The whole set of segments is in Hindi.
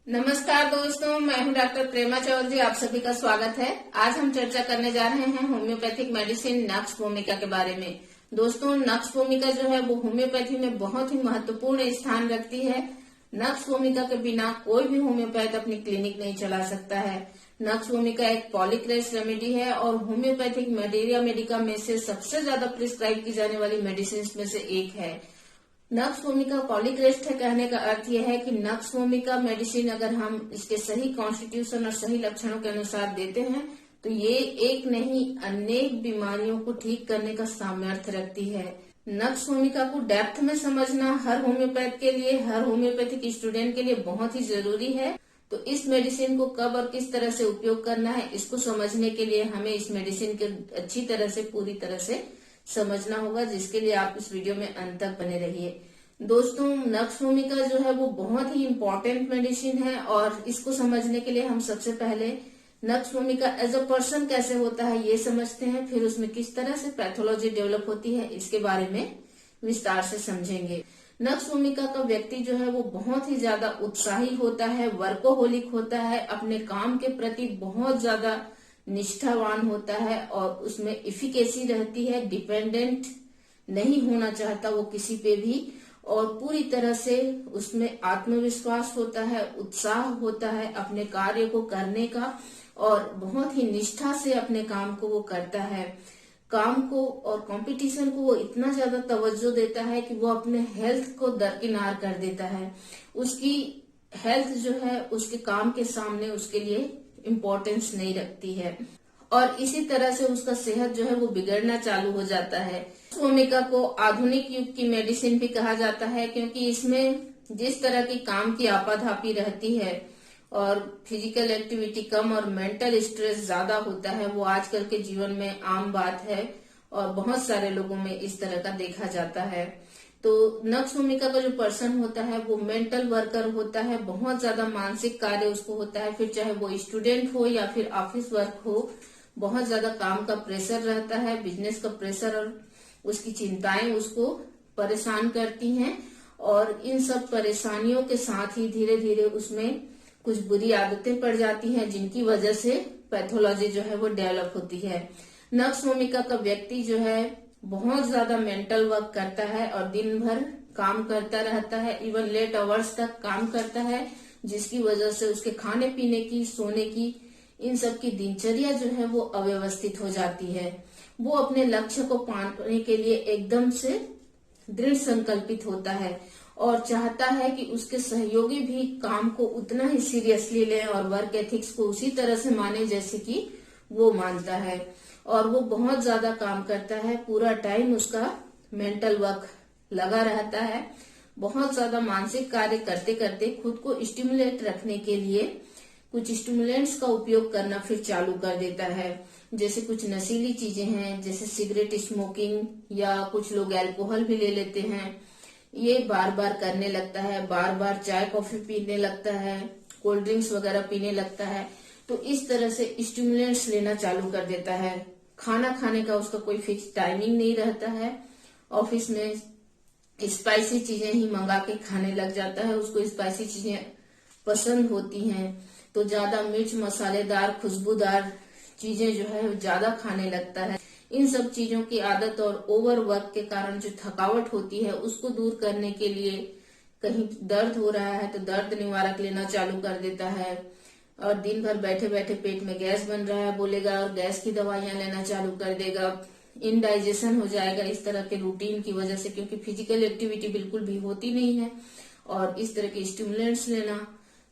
नमस्कार दोस्तों, मैं हूं डॉक्टर प्रेमा चौधरी। आप सभी का स्वागत है। आज हम चर्चा करने जा रहे हैं होम्योपैथिक मेडिसिन नक्स भूमिका के बारे में। दोस्तों, नक्स भूमिका जो है वो होम्योपैथी में बहुत ही महत्वपूर्ण स्थान रखती है। नक्स भूमिका के बिना कोई भी होम्योपैथ अपनी क्लिनिक नहीं चला सकता है। नक्स भूमिका एक पॉलीक्रेस रेमेडी है और होम्योपैथिक मलेरिया मेडिका में से सबसे ज्यादा प्रिस्क्राइब की जाने वाली मेडिसिन में से एक है। नक्स भूमिका पॉलीक्रेस्ट है कहने का अर्थ यह है कि नक्स भूमिका मेडिसिन अगर हम इसके सही कॉन्स्टिट्यूशन और सही लक्षणों के अनुसार देते हैं तो ये एक नहीं अनेक बीमारियों को ठीक करने का सामर्थ्य रखती है। नक्स भूमिका को डेप्थ में समझना हर होम्योपैथ के लिए, हर होम्योपैथिक स्टूडेंट के लिए बहुत ही जरूरी है। तो इस मेडिसिन को कब और किस तरह से उपयोग करना है, इसको समझने के लिए हमें इस मेडिसिन के अच्छी तरह से पूरी तरह से समझना होगा, जिसके लिए आप इस वीडियो में अंत तक बने रहिए। दोस्तों, नक्स भूमिका जो है वो बहुत ही इम्पोर्टेंट मेडिसिन है और इसको समझने के लिए हम सबसे पहले नक्स भूमिका एज अ पर्सन कैसे होता है ये समझते हैं, फिर उसमें किस तरह से पैथोलॉजी डेवलप होती है इसके बारे में विस्तार से समझेंगे। नक्स भूमिका का व्यक्ति जो है वो बहुत ही ज्यादा उत्साही होता है, वर्कोहोलिक होता है, अपने काम के प्रति बहुत ज्यादा निष्ठावान होता है और उसमें इफिकेसी रहती है, डिपेंडेंट नहीं होना चाहता वो किसी पे भी, और पूरी तरह से उसमें आत्मविश्वास होता है, उत्साह होता है अपने कार्य को करने का और बहुत ही निष्ठा से अपने काम को वो करता है। काम को और कंपटीशन को वो इतना ज्यादा तवज्जो देता है कि वो अपने हेल्थ को दरकिनार कर देता है। उसकी हेल्थ जो है उसके काम के सामने उसके लिए इम्पोर्टेंस नहीं रखती है और इसी तरह से उसका सेहत जो है वो बिगड़ना चालू हो जाता है। इस भूमिका को आधुनिक युग की मेडिसिन भी कहा जाता है क्योंकि इसमें जिस तरह की काम की आपाधापी रहती है और फिजिकल एक्टिविटी कम और मेंटल स्ट्रेस ज्यादा होता है, वो आजकल के जीवन में आम बात है और बहुत सारे लोगों में इस तरह का देखा जाता है। तो नक्स भूमिका का जो पर्सन होता है वो मेंटल वर्कर होता है, बहुत ज्यादा मानसिक कार्य उसको होता है, फिर चाहे वो स्टूडेंट हो या फिर ऑफिस वर्क हो, बहुत ज्यादा काम का प्रेशर रहता है, बिजनेस का प्रेशर और उसकी चिंताएं उसको परेशान करती हैं और इन सब परेशानियों के साथ ही धीरे धीरे उसमें कुछ बुरी आदतें पड़ जाती हैं जिनकी वजह से पैथोलॉजी जो है वो डेवलप होती है। नक्स भूमिका का व्यक्ति जो है बहुत ज्यादा मेंटल वर्क करता है और दिन भर काम करता रहता है, इवन लेट आवर्स तक काम करता है, जिसकी वजह से उसके खाने पीने की, सोने की, इन सब की दिनचर्या जो है वो अव्यवस्थित हो जाती है। वो अपने लक्ष्य को पाने के लिए एकदम से दृढ़ संकल्पित होता है और चाहता है कि उसके सहयोगी भी काम को उतना ही सीरियसली लें और वर्क एथिक्स को उसी तरह से माने जैसे कि वो मानता है, और वो बहुत ज्यादा काम करता है। पूरा टाइम उसका मेंटल वर्क लगा रहता है, बहुत ज्यादा मानसिक कार्य करते करते खुद को स्टिमुलेट रखने के लिए कुछ स्टिमुलेंट्स का उपयोग करना फिर चालू कर देता है। जैसे कुछ नशीली चीजें हैं, जैसे सिगरेट स्मोकिंग, या कुछ लोग अल्कोहल भी ले लेते हैं। ये बार बार करने लगता है, बार बार चाय कॉफी पीने लगता है, कोल्ड ड्रिंक्स वगैरह पीने लगता है। तो इस तरह से स्टिमुलेंट्स लेना चालू कर देता है। खाना खाने का उसका कोई फिक्स टाइमिंग नहीं रहता है, ऑफिस में स्पाइसी चीजें ही मंगा के खाने लग जाता है, उसको स्पाइसी चीजें पसंद होती हैं तो ज्यादा मिर्च मसालेदार खुशबूदार चीजें जो है ज्यादा खाने लगता है। इन सब चीजों की आदत और ओवर वर्क के कारण जो थकावट होती है उसको दूर करने के लिए कहीं दर्द हो रहा है तो दर्द निवारक लेना चालू कर देता है, और दिन भर बैठे बैठे पेट में गैस बन रहा है बोलेगा और गैस की दवाइयां लेना चालू कर देगा, इनडाइजेशन हो जाएगा इस तरह के रूटीन की वजह से, क्योंकि फिजिकल एक्टिविटी बिल्कुल भी होती नहीं है और इस तरह के स्टिमुलेंट्स लेना,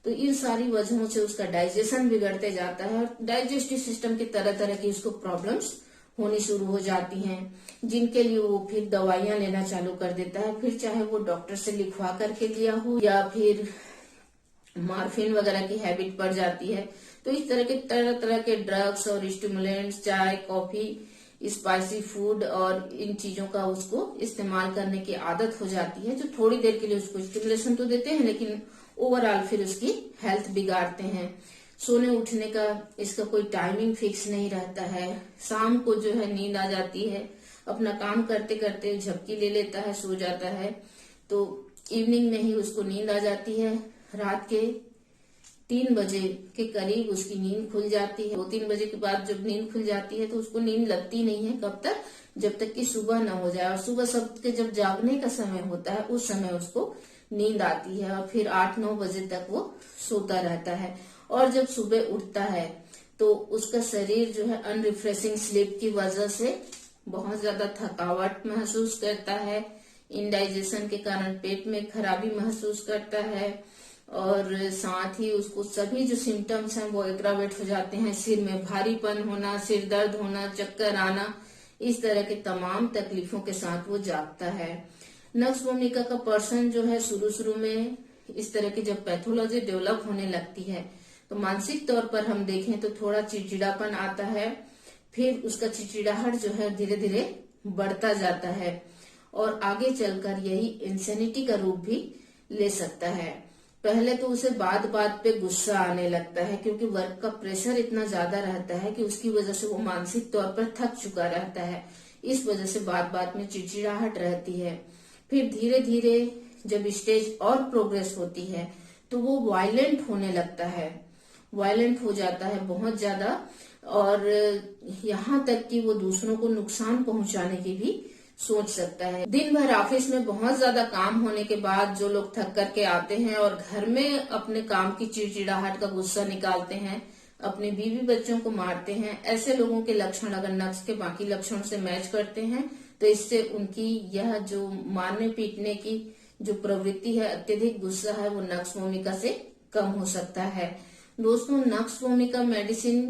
तो इन सारी वजहों से उसका डाइजेशन बिगड़ते जाता है और डाइजेस्टिव सिस्टम की तरह तरह की उसको प्रॉब्लम्स होनी शुरू हो जाती हैं, जिनके लिए वो फिर दवाइयां लेना चालू कर देता है। फिर चाहे वो डॉक्टर से लिखवा करके लिया हो या फिर मॉर्फिन वगैरह की हैबिट पड़ जाती है। तो इस तरह तरह के ड्रग्स और स्टिमुलेंट्स, चाय कॉफी, स्पाइसी फूड और इन चीजों का उसको इस्तेमाल करने की आदत हो जाती है, जो थोड़ी देर के लिए उसको स्टिमुलेशन तो देते हैं लेकिन ओवरऑल फिर उसकी हेल्थ बिगाड़ते हैं। सोने उठने का इसका कोई टाइमिंग फिक्स नहीं रहता है, शाम को जो है नींद आ जाती है, अपना काम करते करते झपकी ले लेता है, सो जाता है, तो इवनिंग में ही उसको नींद आ जाती है। रात के 3 बजे के करीब उसकी नींद खुल जाती है। 2-3 बजे के बाद जब नींद खुल जाती है तो उसको नींद लगती नहीं है। कब तक? जब तक कि सुबह न हो जाए। और सुबह सबके जब जागने का समय होता है उस समय उसको नींद आती है और फिर 8-9 बजे तक वो सोता रहता है। और जब सुबह उठता है तो उसका शरीर जो है अनरिफ्रेशिंग स्लीप की वजह से बहुत ज्यादा थकावट महसूस करता है। इंडाइजेशन के कारण पेट में खराबी महसूस करता है और साथ ही उसको सभी जो सिम्टम्स हैं वो एग्रावेट हो जाते हैं। सिर में भारीपन होना, सिर दर्द होना, चक्कर आना, इस तरह के तमाम तकलीफों के साथ वो जागता है। नक्स भूमिका का पर्सन जो है शुरू में इस तरह की जब पैथोलॉजी डेवलप होने लगती है तो मानसिक तौर पर हम देखें तो थोड़ा चिड़चिड़ापन आता है। फिर उसका चिड़चिड़ाहट जो है धीरे धीरे बढ़ता जाता है और आगे चलकर यही इंसेनिटी का रूप भी ले सकता है। पहले तो उसे बात बात पे गुस्सा आने लगता है क्योंकि वर्क का प्रेशर इतना ज्यादा रहता है कि उसकी वजह से वो मानसिक तौर पर थक चुका रहता है। इस वजह से बात बात में चिड़चिड़ाहट रहती है। फिर धीरे धीरे जब स्टेज और प्रोग्रेस होती है तो वो वायलेंट होने लगता है, वायलेंट हो जाता है बहुत ज्यादा और यहाँ तक कि वो दूसरों को नुकसान पहुंचाने की भी सोच सकता है। दिन भर ऑफिस में बहुत ज्यादा काम होने के बाद जो लोग थक करके आते हैं और घर में अपने काम की चिड़चिड़ाहट का गुस्सा निकालते हैं, अपने बीवी बच्चों को मारते हैं, ऐसे लोगों के लक्षण अगर नक्स के बाकी लक्षणों से मैच करते हैं तो इससे उनकी यह जो मारने पीटने की जो प्रवृत्ति है, अत्यधिक गुस्सा है, वो नक्स भूमिका से कम हो सकता है। दोस्तों, नक्स भूमिका मेडिसिन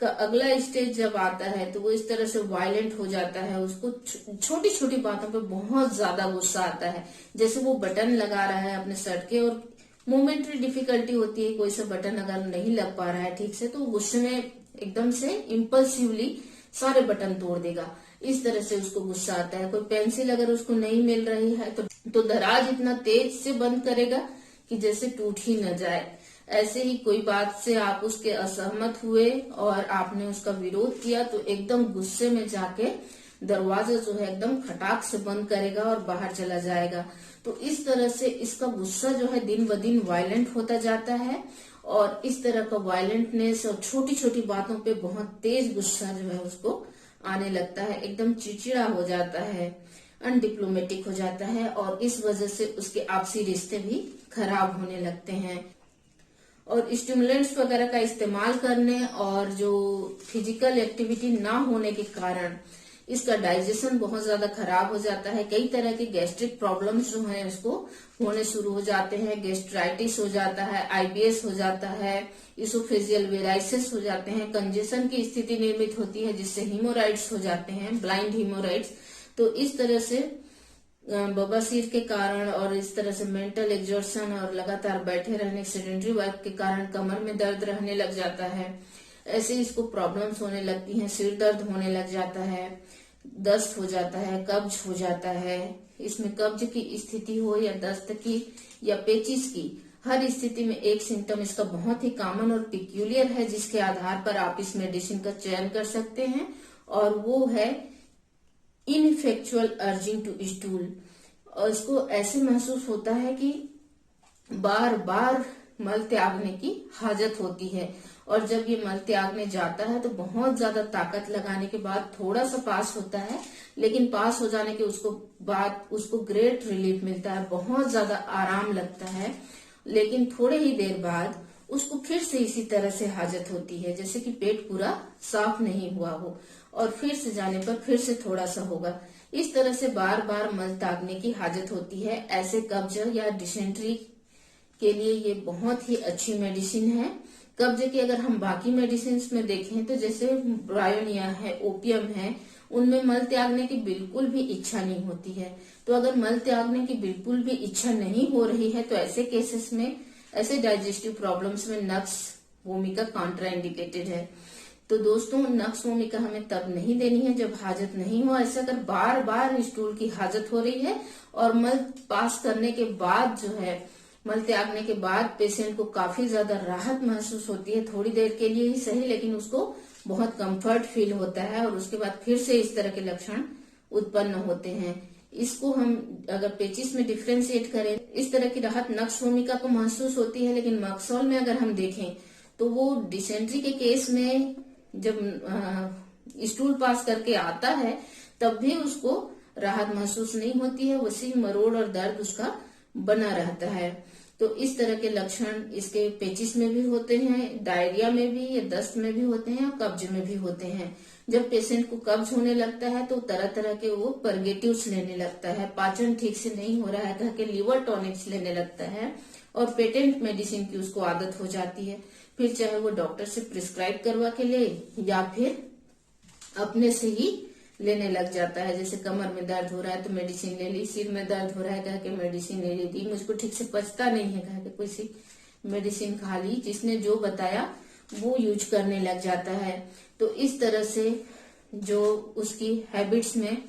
का अगला स्टेज जब आता है तो वो इस तरह से वायलेंट हो जाता है। उसको छोटी छोटी बातों पे बहुत ज्यादा गुस्सा आता है। जैसे वो बटन लगा रहा है अपने शर्ट के और मोमेंट्री डिफिकल्टी होती है, कोई सा बटन अगर नहीं लग पा रहा है ठीक से तो गुस्से में एकदम से इम्पल्सिवली सारे बटन तोड़ देगा। इस तरह से उसको गुस्सा आता है। कोई पेंसिल अगर उसको नहीं मिल रही है तो दराज इतना तेज से बंद करेगा कि जैसे टूट ही न जाए। ऐसे ही कोई बात से आप उसके असहमत हुए और आपने उसका विरोध किया तो एकदम गुस्से में जाके दरवाजा जो है एकदम खटाक से बंद करेगा और बाहर चला जाएगा। तो इस तरह से इसका गुस्सा जो है दिन ब दिन वायलेंट होता जाता है और इस तरह का वायलेंटनेस और छोटी छोटी बातों पे बहुत तेज गुस्सा जो है उसको आने लगता है, एकदम चिड़चिड़ा हो जाता है, अनडिप्लोमेटिक हो जाता है और इस वजह से उसके आपसी रिश्ते भी खराब होने लगते हैं। और स्टिमुलेंट्स वगैरह का इस्तेमाल करने और जो फिजिकल एक्टिविटी ना होने के कारण इसका डाइजेशन बहुत ज्यादा खराब हो जाता है। कई तरह के गैस्ट्रिक प्रॉब्लम्स जो हैं उसको होने शुरू हो जाते हैं। गैस्ट्राइटिस हो जाता है, आईबीएस हो जाता है, इसोफेजियल वेराइसिस हो जाते हैं, कंजेशन की स्थिति निर्मित होती है जिससे हीमोराइड्स हो जाते हैं, ब्लाइंड हीमोराइड्स। तो इस तरह से बवासीर के कारण और इस तरह से मेंटल एग्जॉर्शन और लगातार बैठे रहने, सेडेंटरी वर्क के कारण कमर में दर्द रहने लग जाता है। ऐसे इसको प्रॉब्लम्स होने लगती हैं, सिर दर्द होने लग जाता है, दस्त हो जाता है, कब्ज हो जाता है। इसमें कब्ज की स्थिति हो या दस्त की या पेचिस की, हर स्थिति में एक सिम्टम इसका बहुत ही कॉमन और पिक्यूलियर है जिसके आधार पर आप इस मेडिसिन का चयन कर सकते हैं और वो है इनइफेक्चुअल अर्जिंग टू स्टूल। और इसको ऐसे महसूस होता है कि बार बार मल त्यागने की हाजत होती है और जब ये मल त्यागने जाता है तो बहुत ज्यादा ताकत लगाने के बाद थोड़ा सा पास होता है, लेकिन पास हो जाने के बाद उसको ग्रेट रिलीफ मिलता है, बहुत ज्यादा आराम लगता है। लेकिन थोड़े ही देर बाद उसको फिर से इसी तरह से हाजत होती है जैसे कि पेट पूरा साफ नहीं हुआ हो और फिर से जाने पर फिर से थोड़ा सा होगा। इस तरह से बार बार मल त्यागने की हाजत होती है। ऐसे कब्ज या डिसेंट्री के लिए ये बहुत ही अच्छी मेडिसिन है। कब्ज की अगर हम बाकी मेडिसिन में देखें तो जैसे ब्रायोनिया है, ओपियम है, उनमें मल त्यागने की बिल्कुल भी इच्छा नहीं होती है। तो अगर मल त्यागने की बिल्कुल भी इच्छा नहीं हो रही है तो ऐसे केसेस में, ऐसे डाइजेस्टिव प्रॉब्लम्स में नक्स भूमिका कॉन्ट्राइंडिकेटेड है। तो दोस्तों, नक्स भूमिका हमें तब नहीं देनी है जब हाजत नहीं हो। ऐसा अगर बार बार स्टूल की हाजत हो रही है और मल पास करने के बाद जो है, मल त्यागने के बाद पेशेंट को काफी ज्यादा राहत महसूस होती है, थोड़ी देर के लिए ही सही, लेकिन उसको बहुत कंफर्ट फील होता है और उसके बाद फिर से इस तरह के लक्षण उत्पन्न होते हैं। इसको हम अगर पेचिस में डिफ्रेंशिएट करें इस तरह की राहत नक्श भूमिका को महसूस होती है। लेकिन मैक्सोल में अगर हम देखें तो वो डिसेंट्री के केस में जब स्टूल पास करके आता है तब भी उसको राहत महसूस नहीं होती है, वसी मरोड़ और दर्द उसका बना रहता है। तो इस तरह के लक्षण इसके पेचिस में भी होते हैं, डायरिया में भी या दस्त में भी होते हैं और कब्ज में भी होते हैं। जब पेशेंट को कब्ज होने लगता है तो तरह तरह के वो परगेटिव्स लेने लगता है, पाचन ठीक से नहीं हो रहा है कह के लिवर टॉनिक्स लेने लगता है और पेटेंट मेडिसिन की उसको आदत हो जाती है। फिर चाहे वो डॉक्टर से प्रिस्क्राइब करवा के ले या फिर अपने से ही लेने लग जाता है। जैसे कमर में दर्द हो रहा है तो मेडिसिन ले ली, सिर में दर्द हो रहा है कह के मेडिसिन ले ली, मुझको ठीक से पचता नहीं है कह के कोई सी मेडिसिन खा ली, जिसने जो बताया वो यूज करने लग जाता है। तो इस तरह से जो उसकी हैबिट्स में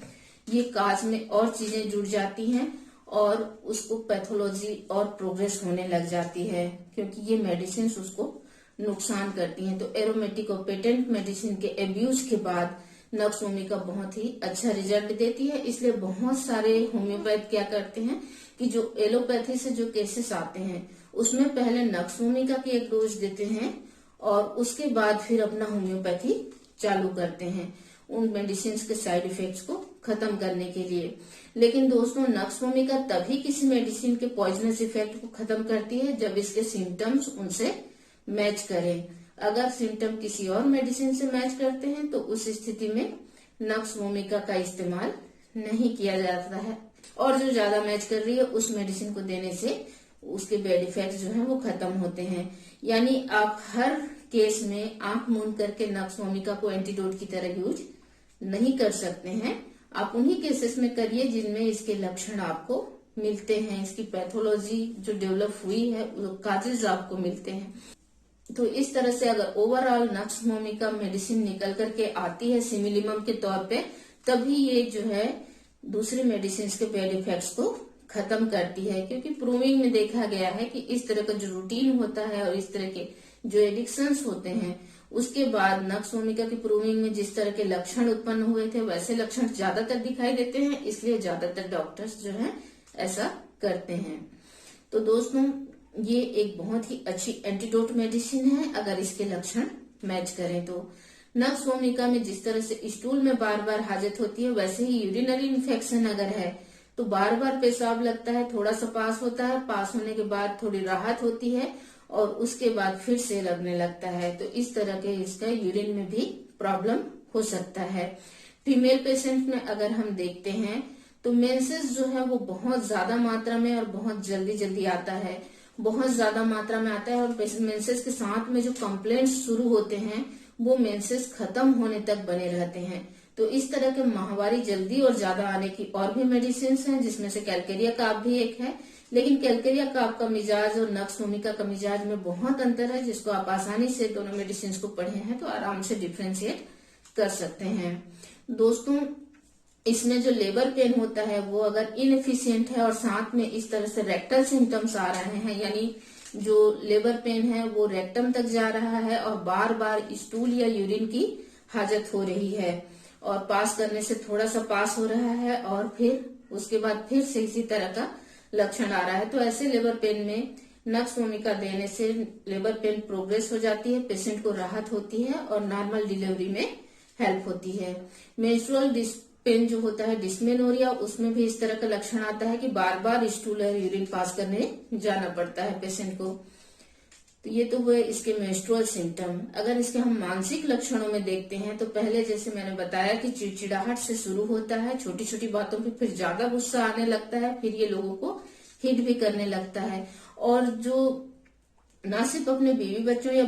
ये काज में और चीजें जुड़ जाती हैं और उसको पैथोलॉजी और प्रोग्रेस होने लग जाती है, क्योंकि ये मेडिसिन उसको नुकसान करती हैं। तो एरोमेटिक और पेटेंट मेडिसिन के एब्यूज के बाद नक्श भूमिका बहुत ही अच्छा रिजल्ट देती है। इसलिए बहुत सारे होम्योपैथ क्या करते हैं कि जो एलोपैथी से जो केसेस आते हैं उसमें पहले नक्श भूमिका की एक डोज देते हैं और उसके बाद फिर अपना होम्योपैथी चालू करते हैं उन मेडिसिन के साइड इफेक्ट्स को खत्म करने के लिए। लेकिन दोस्तों नक्श भूमिका तभी किसी मेडिसिन के पॉइजनस इफेक्ट को खत्म करती है जब इसके सिम्टम्स उनसे मैच करें। अगर सिम्टम किसी और मेडिसिन से मैच करते हैं तो उस स्थिति में नक्श भूमिका का इस्तेमाल नहीं किया जाता है और जो ज्यादा मैच कर रही है उस मेडिसिन को देने से उसके बैड इफेक्ट जो है वो खत्म होते हैं। यानी आप हर केस में आंख मूंद करके नक्श भूमिका को एंटीडोट की तरह यूज नहीं कर सकते हैं। आप उन्हीं केसेस में करिए जिनमें इसके लक्षण आपको मिलते हैं, इसकी पैथोलॉजी जो डेवलप हुई है वो काजेज आपको मिलते हैं। तो इस तरह से अगर ओवरऑल नक्श भूमिका मेडिसिन निकल करके आती है सिमिलिमम के तौर पे, तभी ये जो है दूसरी मेडिसिन के बैड इफेक्ट्स को खत्म करती है। क्योंकि प्रूविंग में देखा गया है कि इस तरह का जो रूटीन होता है और इस तरह के जो एडिक्शंस होते हैं उसके बाद नक्श भूमिका की प्रूविंग में जिस तरह के लक्षण उत्पन्न हुए थे वैसे लक्षण ज्यादातर दिखाई देते हैं, इसलिए ज्यादातर डॉक्टर्स जो है ऐसा करते हैं। तो दोस्तों ये एक बहुत ही अच्छी एंटीडोट मेडिसिन है अगर इसके लक्षण मैच करें तो। नक्श भूमिका में जिस तरह से स्टूल में बार बार हाजत होती है वैसे ही यूरिनरी इन्फेक्शन अगर है तो बार बार पेशाब लगता है, थोड़ा सा पास होता है, पास होने के बाद थोड़ी राहत होती है और उसके बाद फिर से लगने लगता है। तो इस तरह के इसका यूरिन में भी प्रॉब्लम हो सकता है। फीमेल पेशेंट में अगर हम देखते हैं तो मेंसेस जो है वो बहुत ज्यादा मात्रा में और बहुत जल्दी जल्दी आता है, बहुत ज्यादा मात्रा में आता है और मेंसेस के साथ में जो कंप्लेंट्स शुरू होते हैं वो मेंसेस खत्म होने तक बने रहते हैं। तो इस तरह के माहवारी जल्दी और ज्यादा आने की और भी मेडिसिन हैं जिसमें से कैलकेरिया काब भी एक है। लेकिन कैलकेरिया काब का मिजाज और नक्श भूमिका का मिजाज में बहुत अंतर है, जिसको आप आसानी से दोनों मेडिसिन को पढ़े हैं तो आराम से डिफ्रेंशिएट कर सकते हैं। दोस्तों इसमें जो लेबर पेन होता है वो अगर इनएफिशिएंट है और साथ में इस तरह से रेक्टल सिम्टम्स आ रहे हैं, यानी जो लेबर पेन है वो रेक्टम तक जा रहा है और बार बार स्टूल या यूरिन की हाजत हो रही है और पास करने से थोड़ा सा पास हो रहा है और फिर उसके बाद फिर से इसी तरह का लक्षण आ रहा है, तो ऐसे लेबर पेन में नक्श भूमिका देने से लेबर पेन प्रोग्रेस हो जाती है, पेशेंट को राहत होती है और नॉर्मल डिलीवरी में हेल्प होती है। मेंस्ट्रुअल पेन जो होता है डिस्मेनोरिया, उसमें भी इस तरह का लक्षण आता है कि बार बार स्टूल और यूरिन पास करने जाना पड़ता है पेशेंट को। तो ये तो हुए इसके मेंस्ट्रुअल सिम्टम। अगर इसके हम मानसिक लक्षणों में देखते हैं तो पहले जैसे मैंने बताया कि चिड़चिड़ाहट से शुरू होता है, छोटी छोटी बातों पे फिर ज्यादा गुस्सा आने लगता है, फिर ये लोगों को हिट भी करने लगता है और जो ना सिर्फ अपने बीवी बच्चों या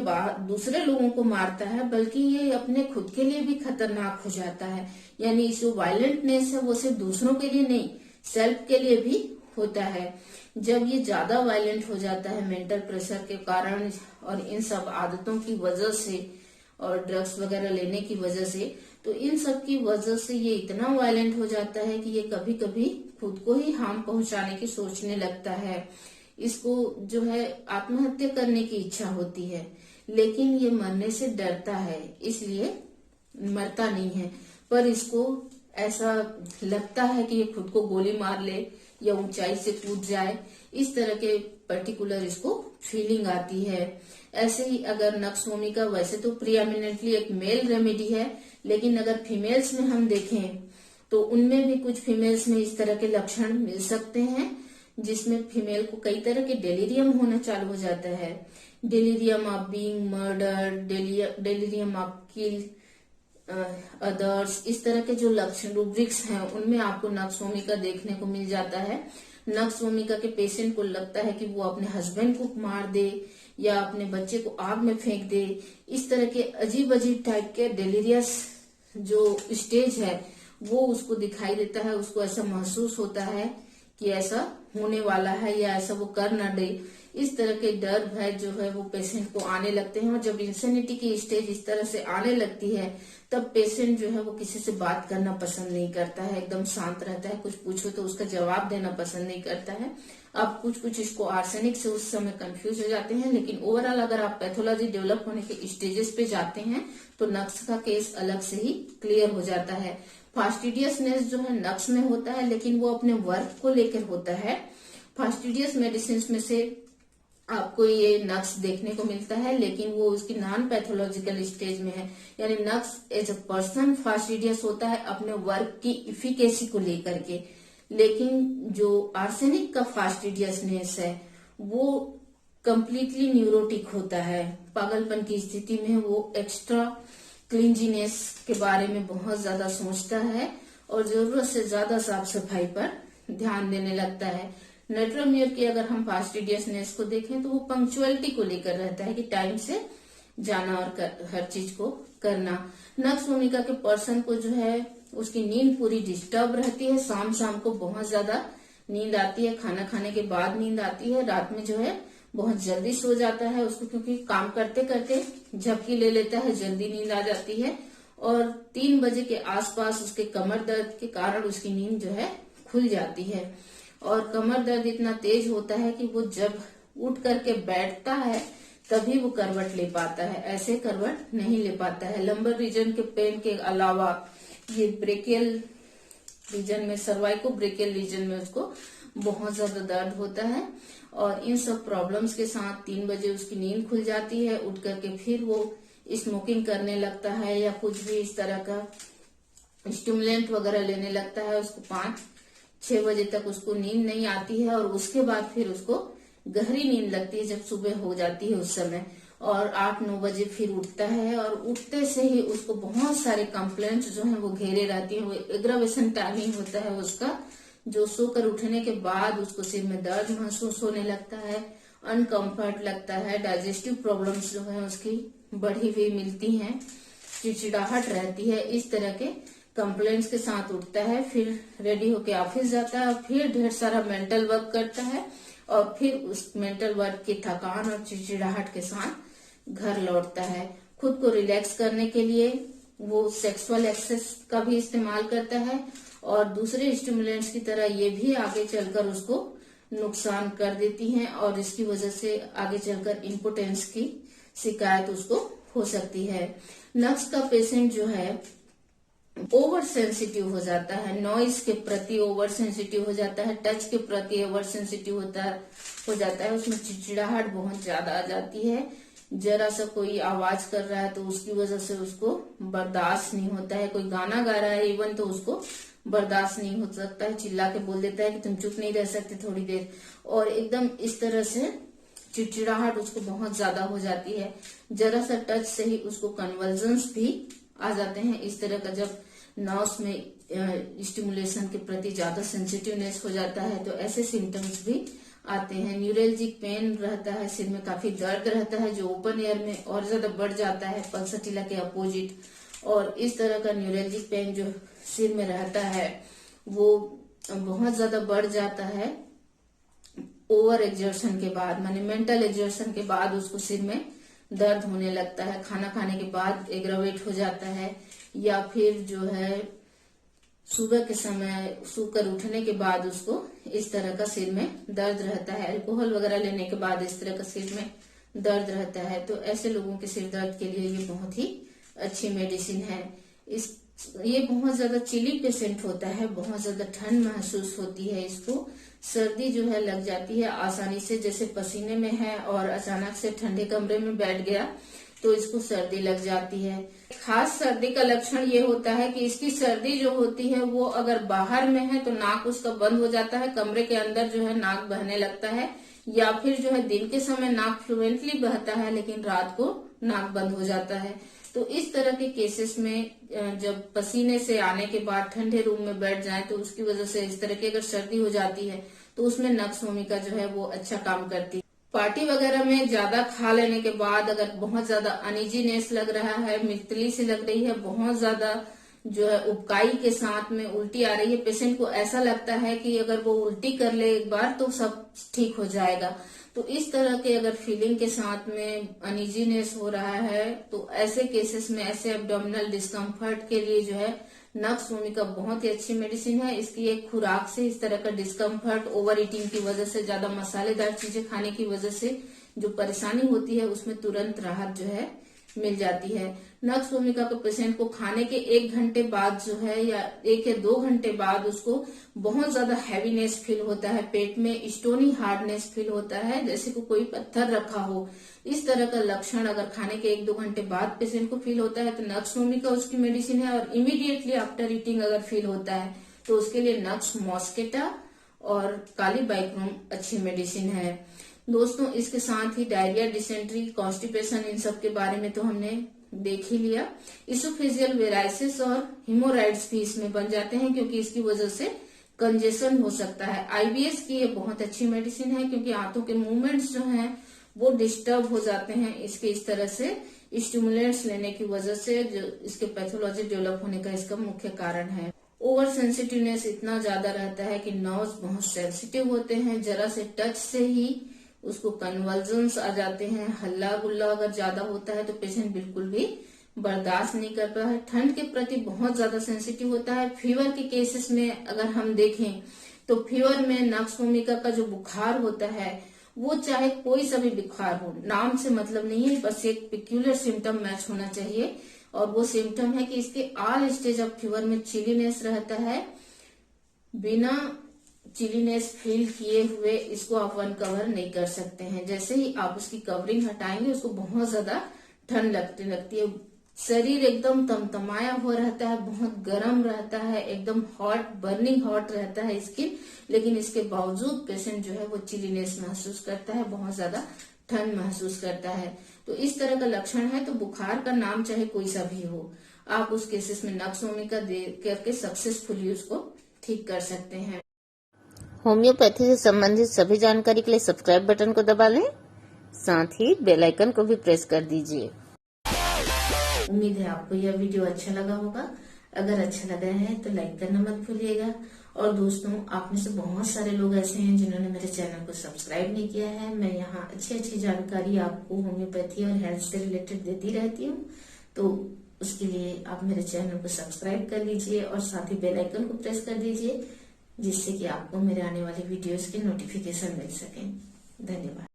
दूसरे लोगों को मारता है बल्कि ये अपने खुद के लिए भी खतरनाक हो जाता है। यानी जो वायलेंटनेस है वो सिर्फ दूसरों के लिए नहीं, सेल्फ के लिए भी होता है। जब ये ज्यादा वायलेंट हो जाता है मेंटल प्रेशर के कारण और इन सब आदतों की वजह से और ड्रग्स वगैरह लेने की वजह से, तो इन सब की वजह से ये इतना वायलेंट हो जाता है कि ये कभी कभी खुद को ही हार्म पहुंचाने की सोचने लगता है। इसको जो है आत्महत्या करने की इच्छा होती है, लेकिन ये मरने से डरता है इसलिए मरता नहीं है, पर इसको ऐसा लगता है कि ये खुद को गोली मार ले या ऊंचाई से कूद जाए, इस तरह के पर्टिकुलर इसको फीलिंग आती है। ऐसे ही अगर नक्स भूमिका वैसे तो प्रियामिनेंटली एक मेल रेमेडी है, लेकिन अगर फीमेल्स में हम देखें तो उनमें भी कुछ फीमेल्स में इस तरह के लक्षण मिल सकते हैं, जिसमें फीमेल को कई तरह के डेलीरियम होना चालू हो जाता है। Delirium of being murder, delirium of kill others, इस तरह के जो लक्षण रूब्रिक्स हैं उनमें आपको नक्स भूमिका देखने को मिल जाता है। नक्स भूमिका के पेशेंट को लगता है कि वो अपने हस्बैंड को मार दे या अपने बच्चे को आग में फेंक दे। इस तरह के अजीब अजीब टाइप के डेलीरियस जो स्टेज है वो उसको दिखाई देता है। उसको ऐसा महसूस होता है कि ऐसा होने वाला है या ऐसा वो कर ना दे। इस तरह के डर भय जो है वो पेशेंट को आने लगते हैं, और जब इंसेनिटी की स्टेज इस तरह से आने लगती है तब पेशेंट जो है वो किसी से बात करना पसंद नहीं करता है, एकदम शांत रहता है। कुछ पूछो तो उसका जवाब देना पसंद नहीं करता है। अब कुछ इसको आर्सेनिक से उस समय कंफ्यूज हो जाते हैं, लेकिन ओवरऑल अगर आप पैथोलॉजी डेवलप होने के स्टेजेस पे जाते हैं तो नक्स का केस अलग से ही क्लियर हो जाता है। फास्टिडियसनेस जो है नक्स में होता है, लेकिन वो अपने वर्क को लेकर होता है। फास्टिडियस मेडिसिन में से आपको ये नक्स देखने को मिलता है, लेकिन वो उसकी नॉन पैथोलॉजिकल स्टेज में है। यानी नक्स एज अ पर्सन फास्टिडियस होता है अपने वर्क की इफिकेसी को लेकर के, लेकिन जो आर्सेनिक का फास्टिडियसनेस है वो कंप्लीटली न्यूरोटिक होता है। पागलपन की स्थिति में वो एक्स्ट्रा क्लींजीनेस के बारे में बहुत ज्यादा सोचता है और जरूरत से ज्यादा साफ सफाई पर ध्यान देने लगता है। नेट्रोम्यूर की अगर हम फास्टिडियसनेस को देखें तो वो पंक्चुअलिटी को लेकर रहता है कि टाइम से जाना और हर चीज को करना। नक्स भूमिका के पर्सन को जो है उसकी नींद पूरी डिस्टर्ब रहती है। शाम को बहुत ज्यादा नींद आती है, खाना खाने के बाद नींद आती है। रात में जो है बहुत जल्दी सो जाता है उसको, क्योंकि काम करते करते झपकी ले लेता है, जल्दी नींद आ जाती है। और 3 बजे के आसपास उसके कमर दर्द के कारण उसकी नींद जो है खुल जाती है। और कमर दर्द इतना तेज होता है कि वो जब उठ करके बैठता है तभी वो करवट ले पाता है, ऐसे करवट नहीं ले पाता है। लंबर रीजन के पेन के अलावा ये ब्रेकियल रीजन में, सर्वाइको ब्रेकियल रीजन में उसको बहुत ज्यादा दर्द होता है। और इन सब प्रॉब्लम्स के साथ 3 बजे उसकी नींद खुल जाती है। उठ करके फिर वो स्मोकिंग करने लगता है या कुछ भी इस तरह का स्टिमुलेंट वगैरह लेने लगता है। उसको 5-6 बजे तक उसको नींद नहीं आती है, और उसके बाद फिर उसको गहरी नींद लगती है जब सुबह हो जाती है उस समय। और 8-9 बजे फिर उठता है, और उठते से ही उसको बहुत सारे कंप्लेंट्स जो हैं वो घेरे रहती है। वो एग्रावेशन टाइमिंग होता है उसका, जो सोकर उठने के बाद उसको सिर में दर्द महसूस होने लगता है, अनकंफर्ट लगता है, डाइजेस्टिव प्रॉब्लम्स जो है उसकी बढ़ी हुई मिलती हैं, चिड़चिड़ाहट रहती है। इस तरह के कंप्लेंट्स के साथ उठता है, फिर रेडी होके ऑफिस जाता है, और फिर ढेर सारा मेंटल वर्क करता है, और फिर उस मेंटल वर्क की थकान और चिड़चिड़ाहट के साथ घर लौटता है। खुद को रिलैक्स करने के लिए वो सेक्सुअल एक्सेस का भी इस्तेमाल करता है, और दूसरे स्टिमुलेंट्स की तरह ये भी आगे चलकर उसको नुकसान कर देती हैं, और इसकी वजह से आगे चलकर इम्पोटेंस की शिकायत उसको हो सकती है। नक्स का पेशेंट जो है ओवर सेंसिटिव हो जाता है, नॉइज के प्रति ओवर सेंसिटिव हो जाता है, टच के प्रति ओवर सेंसिटिव हो जाता है। उसमें चिड़चिड़ाहट बहुत ज्यादा आ जाती है। जरा सा कोई आवाज कर रहा है तो उसकी वजह से उसको बर्दाश्त नहीं होता है। कोई गाना गा रहा है इवन तो उसको बर्दाश्त नहीं हो सकता है, चिल्ला के बोल देता है कि तुम चुप नहीं रह सकते थोड़ी देर। और एकदम इस तरह से चिड़चिड़ाहट उसको बहुत ज्यादा हो जाती है। जरा सा टच से ही उसको कन्वल्जन्स भी आ जाते हैं। इस तरह का जब नर्व्स में स्टिमुलेशन के प्रति ज्यादा सेंसिटिवनेस हो जाता है तो ऐसे सिम्टम्स भी आते हैं। न्यूरल्जिक पेन रहता है, सिर में काफी दर्द रहता है जो ओपन एयर में और ज्यादा बढ़ जाता है पल्सटिला के अपोजिट। और इस तरह का न्यूरल्जिक पेन जो सिर में रहता है वो बहुत ज्यादा बढ़ जाता है ओवर एक्सर्शन के बाद, माने मेंटल एक्सर्शन के बाद उसको सिर में दर्द होने लगता है। खाना खाने के बाद एग्रावेट हो जाता है, या फिर जो है सुबह के समय सोकर उठने के बाद उसको इस तरह का सिर में दर्द रहता है। अल्कोहल वगैरह लेने के बाद इस तरह का सिर में दर्द रहता है। तो ऐसे लोगों के सिर दर्द के लिए ये बहुत ही अच्छी मेडिसिन है। इस ये बहुत ज्यादा चिली पेशेंट होता है, बहुत ज्यादा ठंड महसूस होती है, इसको सर्दी जो है लग जाती है आसानी से, जैसे पसीने में है और अचानक से ठंडे कमरे में बैठ गया तो इसको सर्दी लग जाती है। खास सर्दी का लक्षण ये होता है कि इसकी सर्दी जो होती है वो अगर बाहर में है तो नाक उसका बंद हो जाता है, कमरे के अंदर जो है नाक बहने लगता है, या फिर जो है दिन के समय नाक फ्लुएंटली बहता है लेकिन रात को नाक बंद हो जाता है। तो इस तरह के केसेस में जब पसीने से आने के बाद ठंडे रूम में बैठ जाए तो उसकी वजह से इस तरह की अगर सर्दी हो जाती है तो उसमें नक्स भूमिका जो है वो अच्छा काम करती है। पार्टी वगैरह में ज्यादा खा लेने के बाद अगर बहुत ज्यादा अनइजीनेस लग रहा है, मितली सी लग रही है, बहुत ज्यादा जो है उबकाई के साथ में उल्टी आ रही है, पेशेंट को ऐसा लगता है कि अगर वो उल्टी कर ले एक बार तो सब ठीक हो जाएगा, तो इस तरह के अगर फीलिंग के साथ में अनइजीनेस हो रहा है तो ऐसे केसेस में, ऐसे एब्डोमिनल डिस्कम्फर्ट के लिए जो है नक्स भूमिका बहुत ही अच्छी मेडिसिन है। इसकी एक खुराक से इस तरह का डिस्कम्फर्ट, ओवर ईटिंग की वजह से, ज्यादा मसालेदार चीजें खाने की वजह से जो परेशानी होती है उसमें तुरंत राहत जो है मिल जाती है। नक्स भूमिका के पेशेंट को खाने के 1 घंटे बाद जो है या 1 या 2 घंटे बाद उसको बहुत ज्यादा हैवीनेस फील होता है, पेट में स्टोनी हार्डनेस फील होता है, जैसे को कोई पत्थर रखा हो। इस तरह का लक्षण अगर खाने के 1-2 घंटे बाद पेशेंट को फील होता है तो नक्स भूमिका उसकी मेडिसिन है। और इमीडिएटली आफ्टर ईटिंग अगर फील होता है तो उसके लिए नक्स मॉस्केटा और काली बाइक्रोम अच्छी मेडिसिन है। दोस्तों, इसके साथ ही डायरिया, डिसेंट्री, कॉन्स्टिपेशन, इन सब के बारे में तो हमने देख ही लिया। इसोफेजियल वेराइसिस और हिमोराइड्स भी इसमें बन जाते हैं क्योंकि इसकी वजह से कंजेशन हो सकता है। आईबीएस की ये बहुत अच्छी मेडिसिन है क्योंकि आंतों के मूवमेंट्स जो हैं वो डिस्टर्ब हो जाते हैं इसके इस तरह से स्टिमुलेंट्स लेने की वजह से, जो इसके पैथोलॉजी डेवलप होने का इसका मुख्य कारण है। ओवर सेंसिटिवनेस इतना ज्यादा रहता है कि नर्व्स बहुत सेंसिटिव होते हैं, जरा से टच से ही उसको कन्वल्जन्स आ जाते हैं। हल्ला गुल्ला अगर ज्यादा होता है तो पेशेंट बिल्कुल भी बर्दाश्त नहीं करता है। ठंड के प्रति बहुत ज्यादा सेंसिटिव होता है। फीवर के केसेस में अगर हम देखें तो फीवर में नक्स भूमिका का जो बुखार होता है वो चाहे कोई सा भी बुखार हो, नाम से मतलब नहीं है, बस एक पिक्यूलर सिम्टम मैच होना चाहिए और वो सिम्टम है कि इसके ऑल स्टेज ऑफ फीवर में चिलीनेस रहता है। बिना चिलीनेस फील किए हुए इसको आप अनकवर नहीं कर सकते हैं। जैसे ही आप उसकी कवरिंग हटाएंगे उसको बहुत ज्यादा ठंड लगती है, शरीर एकदम तमतमाया हुआ रहता है, बहुत गर्म रहता है, एकदम हॉट, बर्निंग हॉट रहता है स्किन, लेकिन इसके बावजूद पेशेंट जो है वो चिलीनेस महसूस करता है, बहुत ज्यादा ठंड महसूस करता है। तो इस तरह का लक्षण है तो बुखार का नाम चाहे कोई सा भी हो, आप उस केसेस में नक्स भूमिका दे करके सक्सेसफुली उसको ठीक कर सकते हैं। होम्योपैथी से संबंधित सभी जानकारी के लिए सब्सक्राइब बटन को दबा लें, साथ ही बेल आइकन को भी प्रेस कर दीजिए। उम्मीद है आपको यह वीडियो अच्छा लगा होगा। अगर अच्छा लगा है तो लाइक करना मत भूलिएगा। और दोस्तों, आप में से बहुत सारे लोग ऐसे हैं जिन्होंने मेरे चैनल को सब्सक्राइब नहीं किया है। मैं यहाँ अच्छी जानकारी आपको होम्योपैथी और हेल्थ से रिलेटेड देती रहती हूँ, तो उसके लिए आप मेरे चैनल को सब्सक्राइब कर लीजिए और साथ ही बेल आइकन को प्रेस कर दीजिए, जिससे कि आपको मेरे आने वाली वीडियोस के नोटिफिकेशन मिल सके। धन्यवाद।